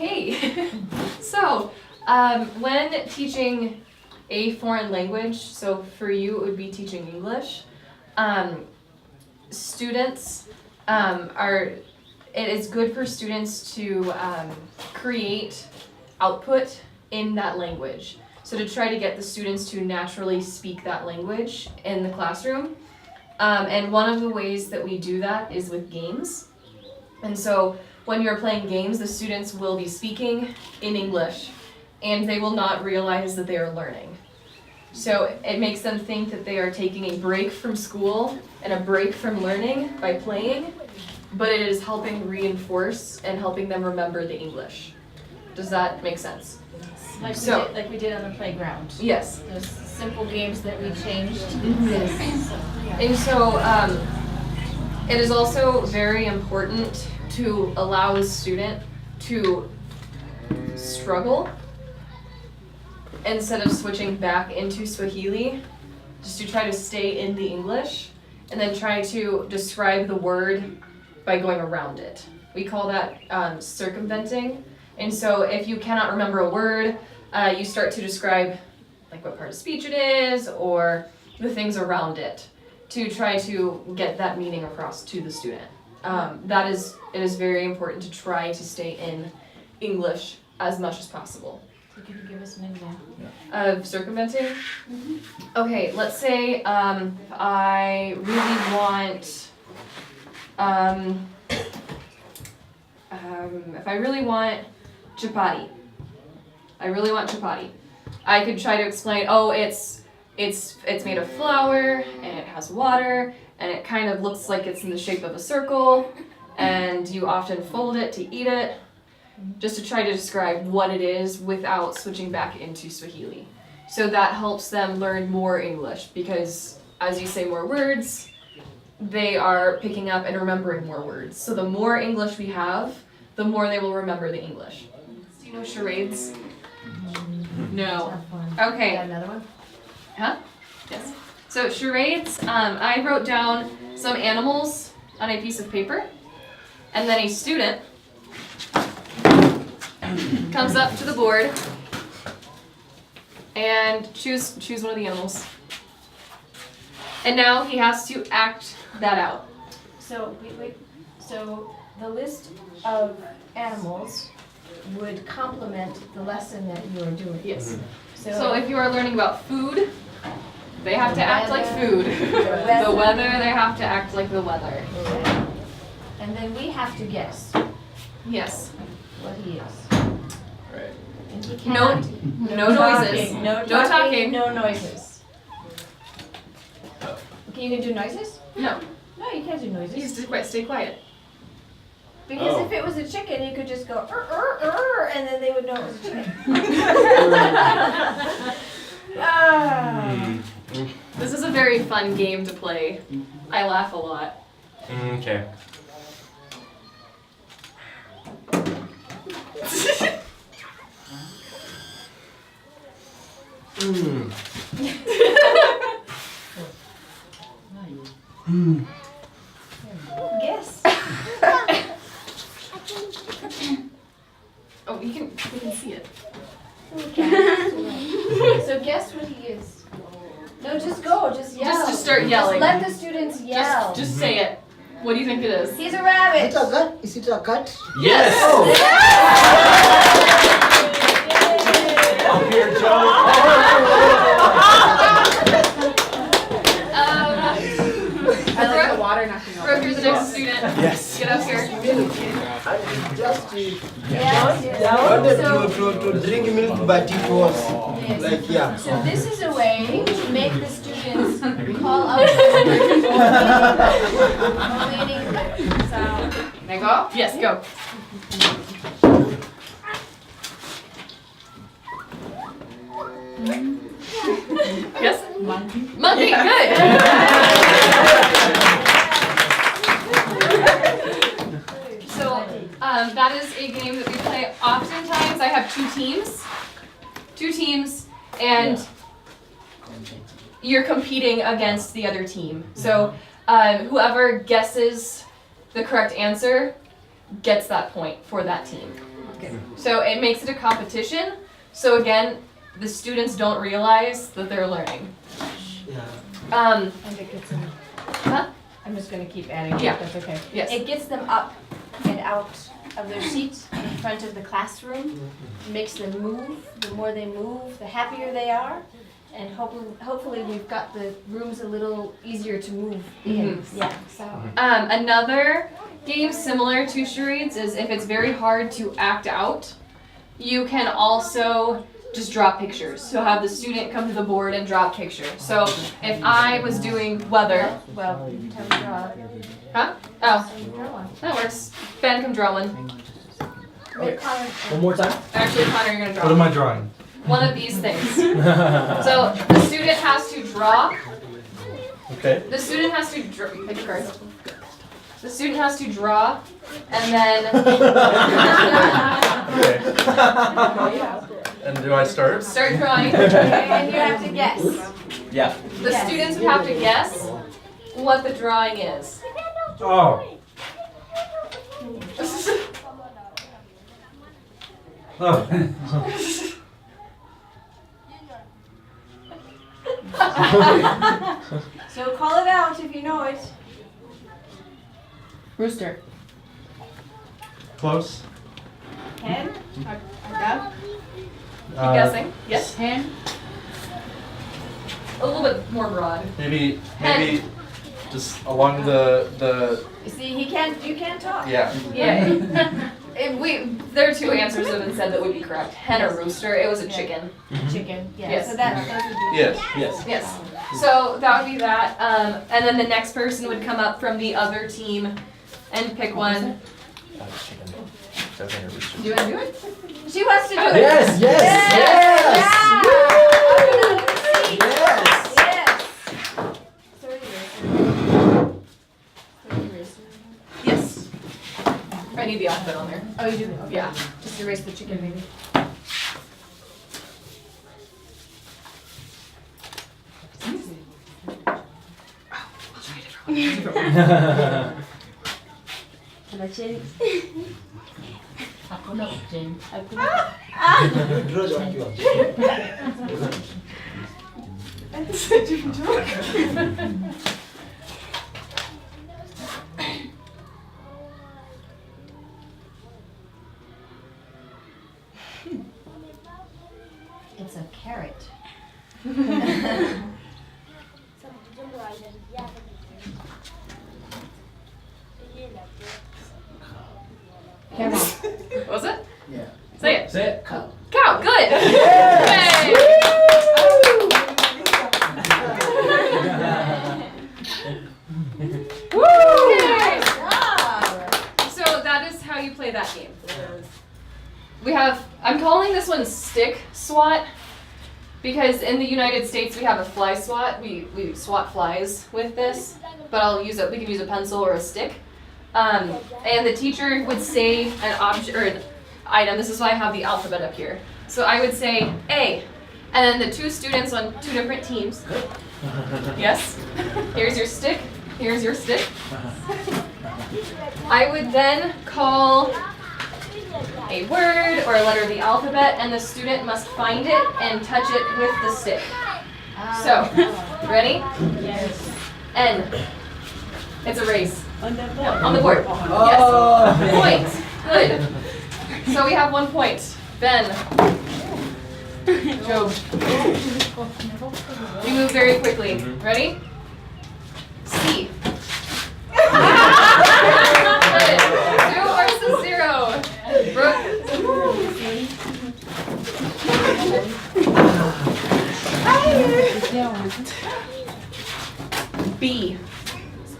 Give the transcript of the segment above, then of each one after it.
Okay, so when teaching a foreign language, so for you it would be teaching English, students it is good for students to create output in that language. So to try to get the students to naturally speak that language in the classroom. And one of the ways that we do that is with games. And so when you're playing games, the students will be speaking in English and they will not realize that they are learning. So it makes them think that they are taking a break from school and a break from learning by playing, but it is helping reinforce and helping them remember the English. Does that make sense? Like we did on the playground. Yes. Those simple games that we changed. Mm-hmm. And so it is also very important to allow a student to struggle instead of switching back into Swahili, just to try to stay in the English and then try to describe the word by going around it. We call that circumventing. And so if you cannot remember a word, you start to describe like what part of speech it is or the things around it to try to get that meaning across to the student. It is very important to try to stay in English as much as possible. So could you give us an example? Of circumventing? Mm-hmm. Okay, let's say I really want, if I really want chapati. I could try to explain, oh, it's made of flour, and it has water, and it kind of looks like it's in the shape of a circle, and you often fold it to eat it, just to try to describe what it is without switching back into Swahili. So that helps them learn more English, because as you say more words, they are picking up and remembering more words. So the more English we have, the more they will remember the English. Do you know charades? No. Okay. Got another one? Huh? Yes. So charades, I wrote down some animals on a piece of paper, and then a student comes up to the board and choose one of the animals. And now he has to act that out. So wait. So the list of animals would complement the lesson that you are doing. Yes. So if you are learning about food, they have to act like food. The weather, they have to act like the weather. Okay. And then we have to guess Yes. what he is. Right. And he No cannot. noises. No talking. No noises. Okay, you can do noises? No. No, you can't do noises. He's just stay quiet. Because if it was a chicken, you could just go and then they would know it was a chicken. This is a very fun game to play. I laugh a lot. Okay. Guess. Oh, we can see it. So guess what he is. No, just go. Just yell. Just start yelling. Let the students yell. Just say it. What do you think it is? He's a rabbit. Is it a cat? Is it a cat? Yes! Oh. Up here, Joe! I like the water knocking over. Brooke, you're the next student. Yes. Get up here. Just Yes. wanted to drink milk, but it was like, yeah. So this is a way to make the students call out meaning. So, Can I go? Yes, go. Yes? Monkey, good. So that is a game that we play oftentimes. I have two teams, and you're competing against the other team. So whoever guesses the correct answer gets that point for that team. Okay. So it makes it a competition. So again, the students don't realize that they're learning. Yeah. And it gets them, Huh? I'm just gonna keep adding, Yeah. that's okay. Yes. It gets them up and out of their seats in front of the classroom, makes them move. The more they move, the happier they are. And hopefully we've got the rooms a little easier to move in. Yeah, so. Another game similar to charades is if it's very hard to act out, you can also just draw pictures. So have the student come to the board and draw a picture. So if I was doing weather, Well, tell me draw. huh? Oh, Draw one. that works. Ben, come draw one. Make Connor- One more time. Actually, Connor, you're gonna draw What am I drawing? one of these things. So the student has to draw. Okay. The student has to draw. Pick a card. The student has to draw, and then. Okay. And do I start? Start drawing. And you have to guess. Yeah. The Yes. students would have to guess what the drawing is. Oh. Oh. So call it out if you know it. Rooster. Close. Hen? Keep guessing. Yes. Hen? A little bit more broad. Maybe just along the See, you can't talk. yeah. Yeah. There are two answers that have been said that would be correct. Hen or rooster. It was a chicken. Chicken, yeah, Yes. so that would be. Yes. Yes. Yes. So that would be that. And then the next person would come up from the other team and pick one. Do you want to do it? She wants to do it. Yes, yes, yes. Yes. I need the alphabet on there. Oh, you do? Okay. Yeah. Just erase the chicken maybe. Draw what you want. It's a carrot. Camel. What was it? Yeah. Say it. Say it. Cow. Cow. Good. Yay. Woo! Okay. So that is how you play that game. We have, I'm calling this one stick swat because in the United States we have a fly swat. We swat flies with this, but we can use a pencil or a stick. And the teacher would say an object or an item. This is why I have the alphabet up here. So I would say A, and then the two students on two different teams. Yes. Here's your stick. Here's your stick. I would then call a word or a letter of the alphabet, and the student must find it and touch it with the stick. So, ready? Yes. N. It's a race. On the board. On the board. Oh, Yes. Point. Good. So we have 1 point. Ben. Job. We move very quickly. Ready? C. Good. 2 versus 0. Brooke. B.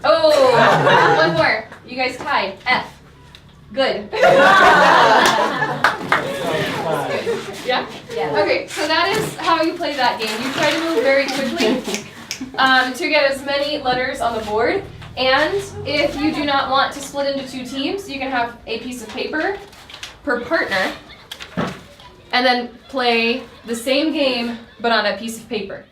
Oh, one more. You guys tied. F. Good. Yeah? Yeah. Okay, so that is how you play that game. You try to move very quickly to get as many letters on the board. And if you do not want to split into 2 teams, you can have a piece of paper per partner and then play the same game but on a piece of paper.